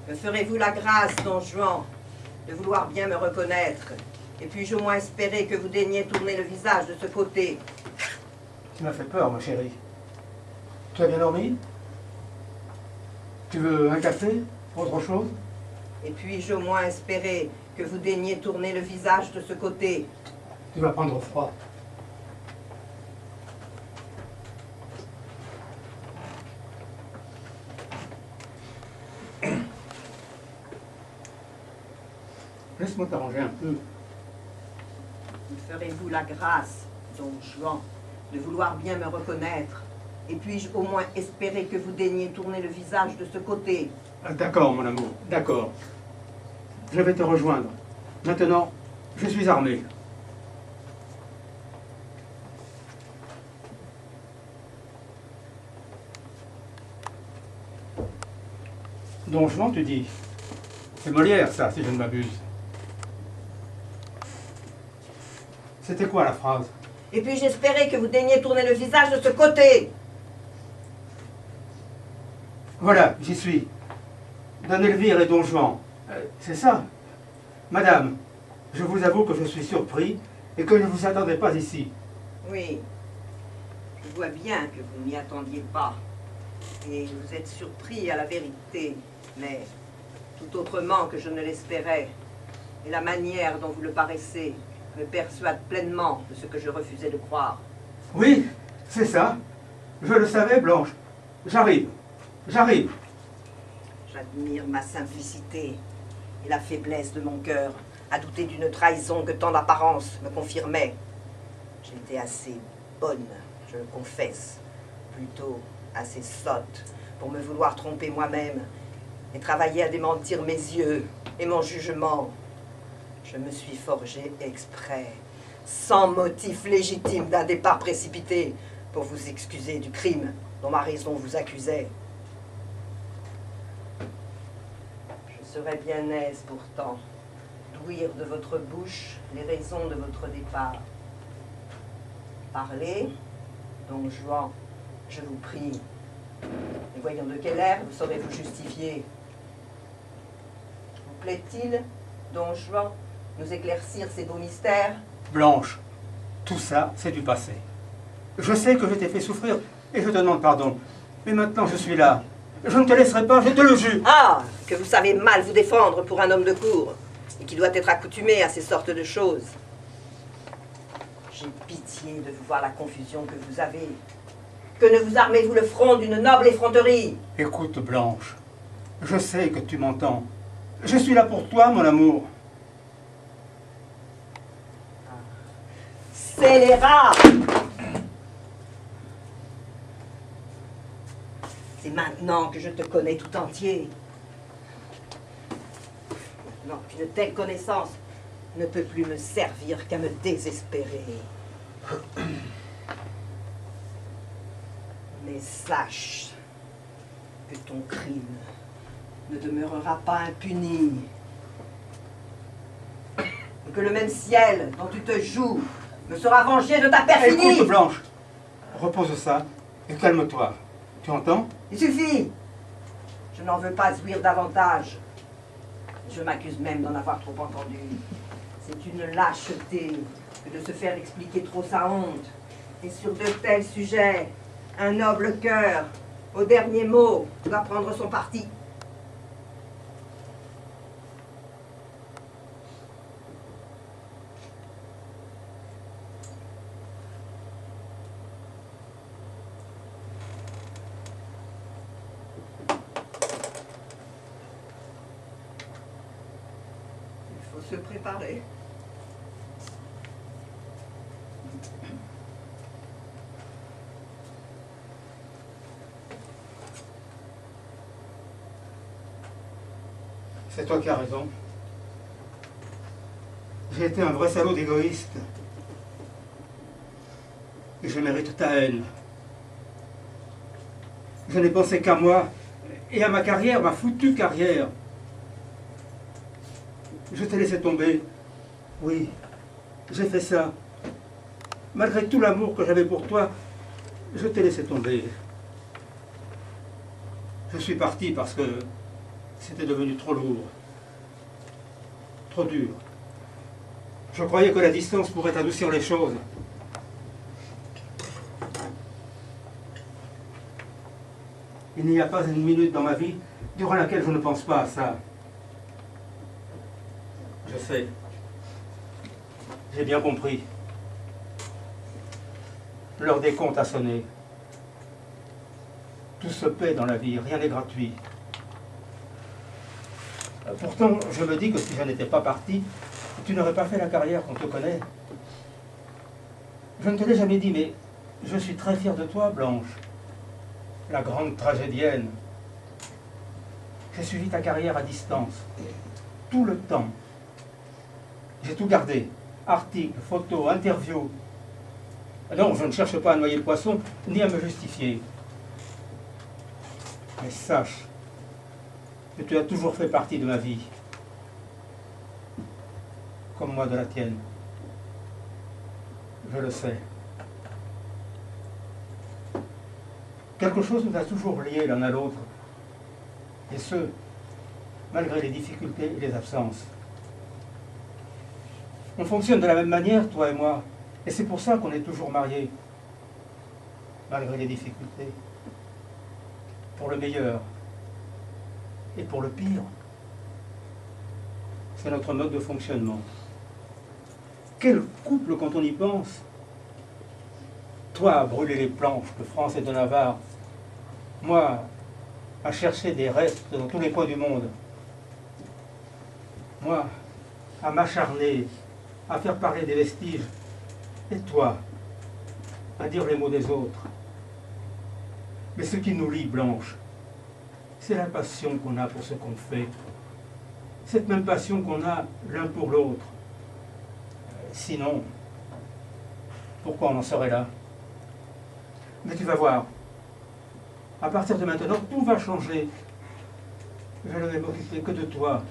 Me ferez-vous la grâce, don Juan, de vouloir bien me reconnaître? Et puis-je au moins espérer que vous daigniez tourner le visage de ce côté? Tu m'as fait peur, ma chérie. Tu as bien dormi? Tu veux un café? Autre chose? Et puis-je au moins espérer que vous daigniez tourner le visage de ce côté? Tu vas prendre froid. Laisse-moi t'arranger un peu. Me ferez-vous la grâce, don Juan, de vouloir bien me reconnaître? Et puis-je au moins espérer que vous daigniez tourner le visage de ce côté? D'accord, mon amour, d'accord. Je vais te rejoindre. Maintenant, je suis armé. Don Juan, tu dis? C'est Molière, ça, si je ne m'abuse. C'était quoi la phrase? Et puis j'espérais que vous daigniez tourner le visage de ce côté. Voilà, j'y suis. Don Elvire et Don Juan. C'est ça? Madame, je vous avoue que je suis surpris et que je ne vous attendais pas ici. Oui, je vois bien que vous n'y attendiez pas. Et vous êtes surpris à la vérité, mais tout autrement que je ne l'espérais. Et la manière dont vous le paraissez me persuade pleinement de ce que je refusais de croire. Oui, c'est ça. Je le savais, Blanche. J'arrive. J'arrive. J'admire ma simplicité et la faiblesse de mon cœur à douter d'une trahison que tant d'apparence me confirmait. J'étais assez bonne, je le confesse, plutôt assez sotte pour me vouloir tromper moi-même et travailler à démentir mes yeux et mon jugement. Je me suis forgé exprès, sans motif légitime d'un départ précipité, pour vous excuser du crime dont ma raison vous accusait. Je serais bien aise pourtant d'ouïr de votre bouche les raisons de votre départ. Parlez, don Juan, je vous prie. Et voyons de quel air vous saurez vous justifier. Vous plaît-il, don Juan, nous éclaircir ces beaux mystères? Blanche, tout ça, c'est du passé. Je sais que je t'ai fait souffrir et je te demande pardon. Mais maintenant, je suis là. Je ne te laisserai pas, je te le jure. Ah, que vous savez mal vous défendre pour un homme de cour et qui doit être accoutumé à ces sortes de choses. J'ai pitié de vous voir la confusion que vous avez. Que ne vous armez-vous le front d'une noble effronterie? Écoute, Blanche, je sais que tu m'entends. Je suis là pour toi, mon amour. Scélérat! C'est maintenant que je te connais tout entier. Non, qu'une telle connaissance ne peut plus me servir qu'à me désespérer. Mais sache que ton crime ne demeurera pas impuni. Et que le même ciel dont tu te joues me sera vengé de ta perfidie. Écoute, Blanche, repose ça et calme-toi. Tu entends? Il suffit. Je n'en veux pas ouïr davantage. Je m'accuse même d'en avoir trop entendu. C'est une lâcheté que de se faire expliquer trop sa honte. Et sur de tels sujets, un noble cœur, au dernier mot, doit prendre son parti. Il faut se préparer. C'est toi qui as raison. J'ai été un vrai salaud d'égoïste. Et je mérite ta haine. Je n'ai pensé qu'à moi et à ma carrière, ma foutue carrière. Je t'ai laissé tomber. Oui, j'ai fait ça. Malgré tout l'amour que j'avais pour toi, je t'ai laissé tomber. Je suis parti parce que C'était devenu trop lourd, trop dur. Je croyais que la distance pourrait adoucir les choses. Il n'y a pas une minute dans ma vie durant laquelle je ne pense pas à ça. Je sais. J'ai bien compris. L'heure des comptes a sonné. Tout se paie dans la vie, rien n'est gratuit. Pourtant, je me dis que si je n'étais pas parti, tu n'aurais pas fait la carrière qu'on te connaît. Je ne te l'ai jamais dit, mais je suis très fier de toi, Blanche. La grande tragédienne. J'ai suivi ta carrière à distance, tout le temps. J'ai tout gardé. Articles, photos, interviews. Non, je ne cherche pas à noyer le poisson, ni à me justifier. Mais sache que tu as toujours fait partie de ma vie, comme moi de la tienne. Je le sais. Quelque chose nous a toujours liés l'un à l'autre, et ce, malgré les difficultés et les absences. On fonctionne de la même manière, toi et moi, et c'est pour ça qu'on est toujours mariés, malgré les difficultés. Pour le meilleur et pour le pire. C'est notre mode de fonctionnement. Quel couple quand on y pense! Toi à brûler les planches de France et de Navarre, moi à chercher des restes dans tous les coins du monde, moi à m'acharner, à faire parler des vestiges, et toi à dire les mots des autres. Mais ce qui nous lie, Blanche, c'est la passion qu'on a pour ce qu'on fait. Cette même passion qu'on a l'un pour l'autre. Sinon, pourquoi on en serait là? Mais tu vas voir, à partir de maintenant, tout va changer. Je ne vais m'occuper que de toi.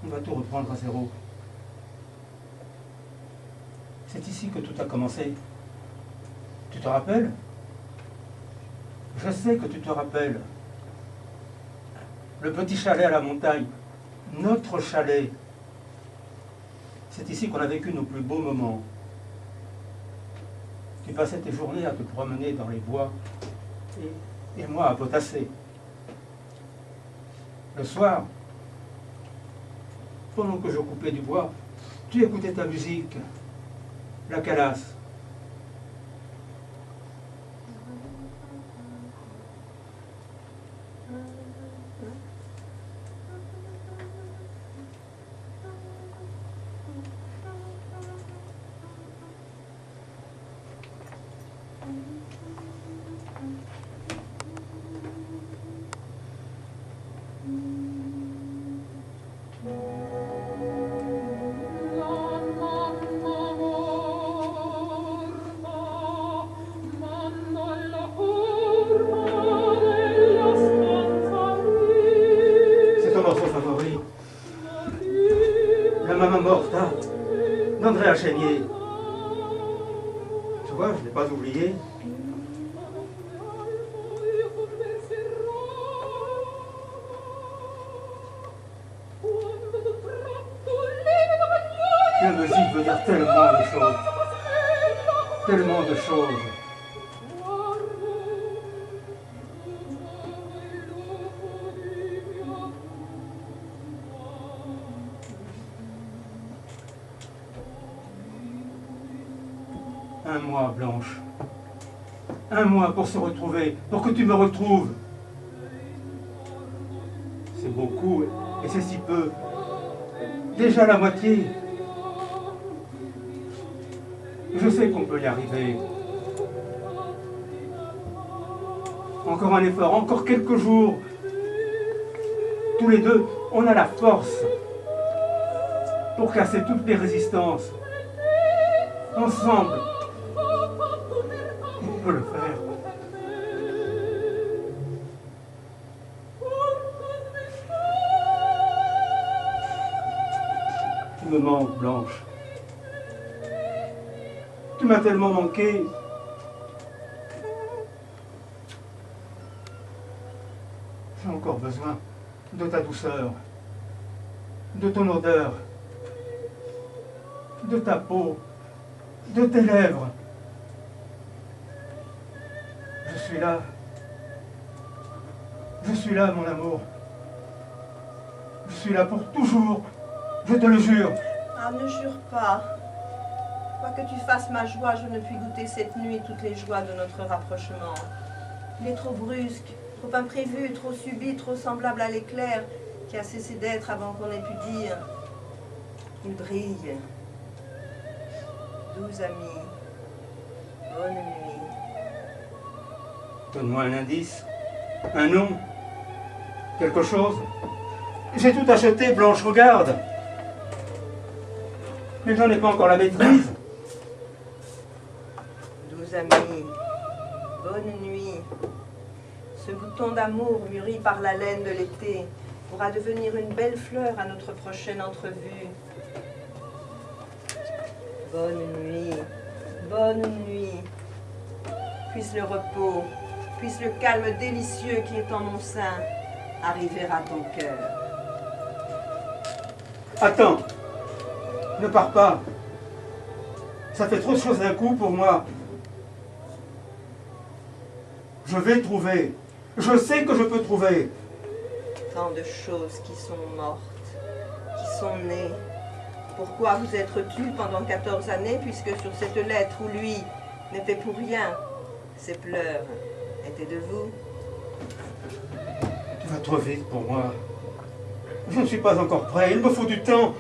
On va tout reprendre à zéro. C'est ici que tout a commencé. Tu te rappelles? Je sais que tu te rappelles. Le petit chalet à la montagne, notre chalet. C'est ici qu'on a vécu nos plus beaux moments. Tu passais tes journées à te promener dans les bois et moi à potasser. Le soir, pendant que je coupais du bois, tu écoutais ta musique, la calasse. Maman morta d'Andrea Chénier. Tu vois, je n'ai pas oublié. La musique veut dire tellement de choses. Tellement de choses. Un mois, Blanche. Un mois pour se retrouver, pour que tu me retrouves. C'est beaucoup et c'est si peu. Déjà la moitié. Je sais qu'on peut y arriver. Encore un effort, encore quelques jours. Tous les deux, on a la force pour casser toutes les résistances. Ensemble. On peut le faire. Tu me manques, Blanche. Tu m'as tellement manqué. J'ai encore besoin de ta douceur, de ton odeur, de ta peau, de tes lèvres. Je suis là. Je suis là, mon amour. Je suis là pour toujours. Je te le jure. Ah, ne jure pas. Quoi que tu fasses ma joie, je ne puis goûter cette nuit toutes les joies de notre rapprochement. Il est trop brusque, trop imprévu, trop subit, trop semblable à l'éclair qui a cessé d'être avant qu'on ait pu dire. Il brille. Doux amis, bonne nuit. Donne-moi un indice, un nom, quelque chose. J'ai tout acheté, Blanche, regarde. Mais j'en ai pas encore la maîtrise. Doux amis, bonne nuit. Ce bouton d'amour mûri par la laine de l'été pourra devenir une belle fleur à notre prochaine entrevue. Bonne nuit, bonne nuit. Puisse le repos, puisse le calme délicieux qui est en mon sein arriver à ton cœur. Attends, ne pars pas. Ça fait trop de choses d'un coup pour moi. Je vais trouver. Je sais que je peux trouver. Tant de choses qui sont mortes, qui sont nées. Pourquoi vous être tu pendant 14 années, puisque sur cette lettre où lui n'était pour rien, ses pleurs étaient de vous? Tu vas trop vite pour moi. Je ne suis pas encore prêt, il me faut du temps.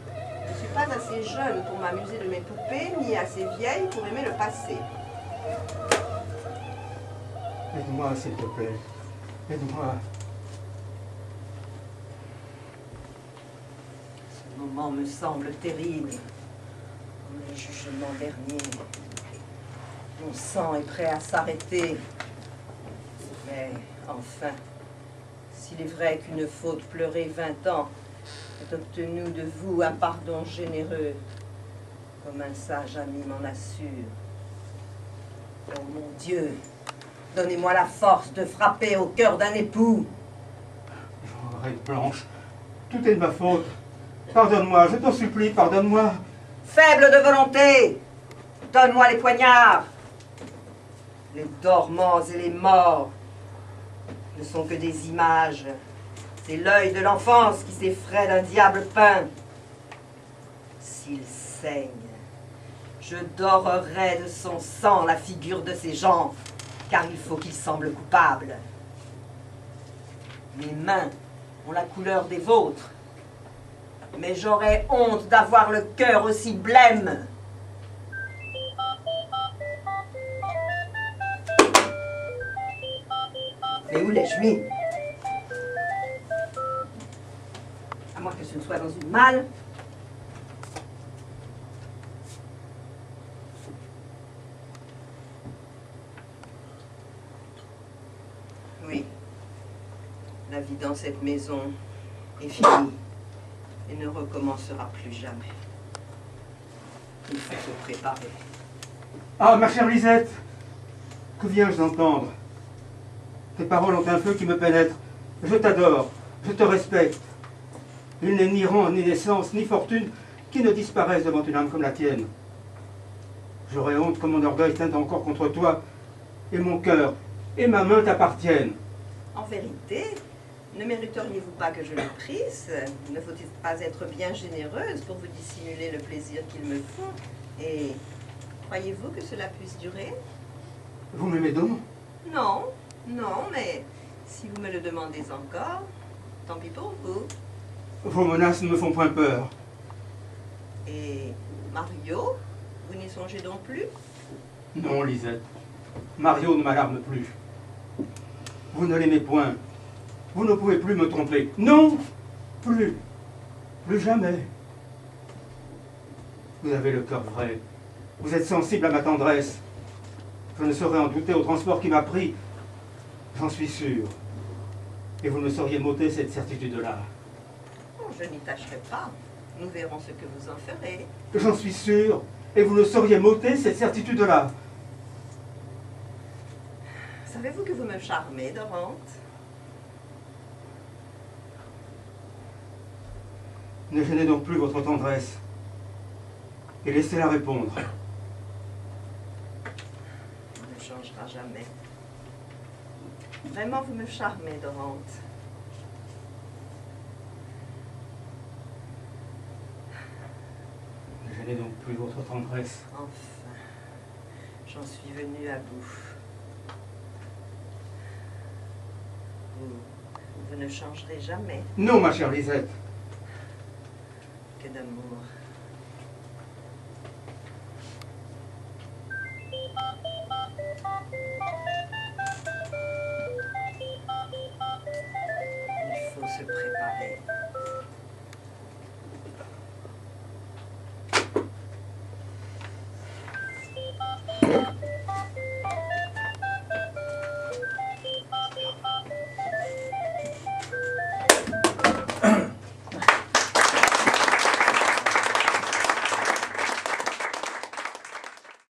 Je ne suis pas assez jeune pour m'amuser de mes poupées, ni assez vieille pour aimer le passé. Aide-moi, s'il te plaît. Aide-moi. Ce moment me semble terrible, comme le jugement dernier. Mon sang est prêt à s'arrêter. Mais enfin, s'il est vrai qu'une faute pleurée 20 ans est obtenue de vous un pardon généreux, comme un sage ami m'en assure. Oh mon Dieu, donnez-moi la force de frapper au cœur d'un époux. Arrête, Blanche. Tout est de ma faute. Pardonne-moi, je t'en supplie, pardonne-moi. Faible de volonté, donne-moi les poignards. Les dormants et les morts ne sont que des images. C'est l'œil de l'enfance qui s'effraie d'un diable peint. S'il saigne, je dorerai de son sang la figure de ses gens, car il faut qu'il semble coupable. Mes mains ont la couleur des vôtres, mais j'aurais honte d'avoir le cœur aussi blême. Mais où l'ai-je mis? À moins que ce ne soit dans une malle. Oui. La vie dans cette maison est finie et ne recommencera plus jamais. Il faut se préparer. Ah, ma chère Lisette, que viens-je d'entendre? Tes paroles ont un feu qui me pénètre. Je t'adore, je te respecte. Il n'est ni rang, ni naissance, ni fortune qui ne disparaissent devant une âme comme la tienne. J'aurais honte que mon orgueil teinte encore contre toi, et mon cœur et ma main t'appartiennent. En vérité, ne mériteriez-vous pas que je le prise? Ne faut-il pas être bien généreuse pour vous dissimuler le plaisir qu'il me faut? Et croyez-vous que cela puisse durer? Vous m'aimez donc? Non, non, mais si vous me le demandez encore, tant pis pour vous. Vos menaces ne me font point peur. Et Mario, vous n'y songez donc plus? Non, Lisette. Mario ne m'alarme plus. Vous ne l'aimez point. Vous ne pouvez plus me tromper. Non, plus. Plus jamais. Vous avez le cœur vrai. Vous êtes sensible à ma tendresse. Je ne saurais en douter au transport qui m'a pris. J'en suis sûr. Et vous ne sauriez m'ôter cette certitude-là. Oh, je n'y tâcherai pas. Nous verrons ce que vous en ferez. J'en suis sûr. Et vous ne sauriez m'ôter cette certitude-là. Savez-vous que vous me charmez, Dorante? Ne gênez donc plus votre tendresse et laissez-la répondre. On ne changera jamais. Vraiment, vous me charmez, Dorante. Ne gênez donc plus votre tendresse. Enfin, j'en suis venue à bout. Vous ne changerez jamais. Non, ma chère Lisette. Que d'amour.